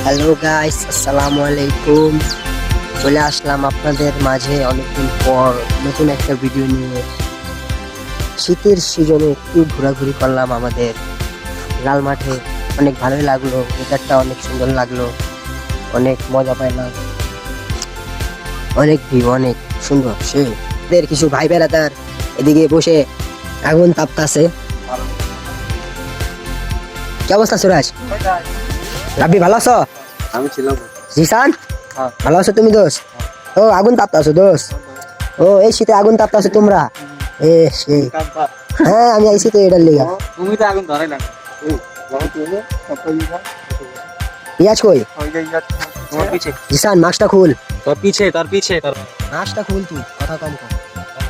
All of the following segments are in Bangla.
হ্যালো গাইস, আসসালামু আলাইকুম। চলে আসলাম আপনাদের মাঝে অনেকদিন পর নতুন একটা ভিডিও নিয়ে। শীতের সিজনে একটু ঘোরাঘুরি করলাম আমাদের লাল মাঠে। অনেক ভালোই লাগলো, ওয়েদারটা অনেক সুন্দর লাগলো, অনেক মজা পাইলাম, অনেক ভিউ অনেক সুন্দর। সেই এদের কিছু ভাই বেড়াতার এদিকে বসে আগুন তাপতাছে। কি অবস্থা সুরাজ? রাব্বি ভালো আছো? আমি ছিলাম। জিসান হ্যাঁ। ভালো আছো তুমি দোস্ত? ও আগুন তাপতাছো দোস্ত? ও এই শীতে আগুন তাপতাছো তোমরা? এ সেই হ্যাঁ, আমি আইছি তো এটার লিগা। তুমি তো আগুন ধরে না। পিয়াজ কই? তোমার পিছে জিসান মাস্কটা খুল, তোর পিছে তোর মাস্কটা খুল, তুই কথা কম কর।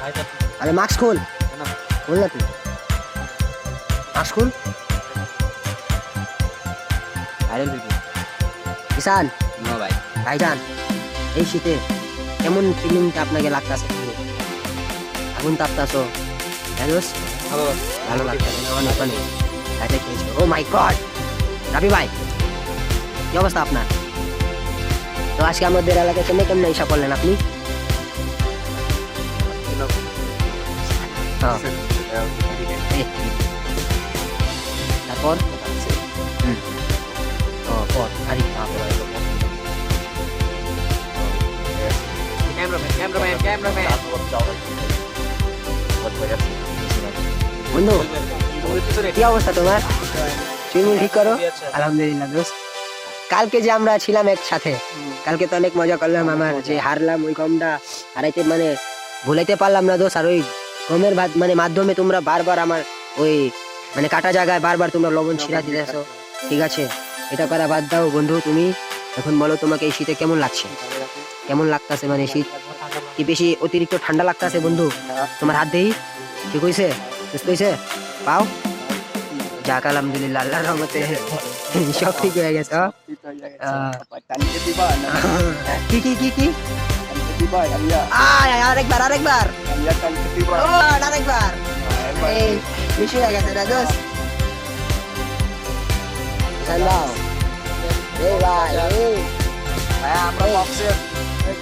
ভাই তোর আরে মাস্ক খুল, না। খুল না তুই, মাস্ক খুল। Viral video. জিসান নো ভাই। ভাইজান, এই শীতে কেমন ফিলিংটা আপনাকে লাগতাছে? তুমি আগুন তাপতাছো, হ্যাঁ দোস্ত? ভালো। ভালো লাগতাছে না? অনেক অনেক এটা খেয়েছো। ও মাই গড, রাবি ভাই কি অবস্থা আপনার? তো আজকে আমাদের এলাকায় কেমনে কেমনে ইসা করলেন আপনি? হ্যাঁ, তারপর হুম, ও পর আরে তারপর ক্যামেরাম্যান বন্ধু কি অবস্থা তোমার? সুইমিং ঠিক করো? আলহামদুলিল্লাহ দোস্ত। কালকে যে আমরা ছিলাম একসাথে, কালকে তো অনেক মজা করলাম। আমার যে হারলাম ওই গমটা হারাইতে মানে ভুলাইতে পারলাম না দোস্ত। আর ওই গমের মানে মাধ্যমে তোমরা বারবার আমার ওই মানে কাটা জায়গায় বারবার তোমরা লবণ ছিঁড়া দিতেছো। ঠিক আছে, এটা করা বাদ দাও বন্ধু। তুমি এখন বলো তোমাকে এই শীতে কেমন লাগছে? কেমন লাগতাছে? মানে শীত কি বেশি অতিরিক্ত ঠান্ডা লাগতাছে বন্ধু? তোমার হাত দেই ঠিক হইছে? সুস্থ হইছে? পাও? যাক আলহামদুলিল্লাহ, আল্লাহর রহমতে সব ঠিক হয়ে গেছে। কি কি কি কি? আরেকবার আরেকবার ও আরেকবার। এই বেশি হয়ে গেছে না দোস্ত? সালাম রে ভাই, এই ভাই আমরা এই।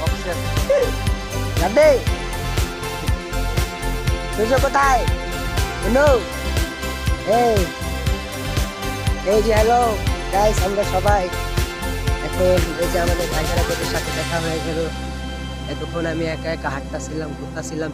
বক্সের রাব্বি তুই কোথায় বন্ধু? এই এই যে হ্যালো গাইস, আমরা সবাই এখন এই যে আমাদের ভাইজারাদের সাথে দেখা হয়ে গেল। এতক্ষণ আমি একা একা হাঁটতাছিলাম, ঘুরতাছিলাম।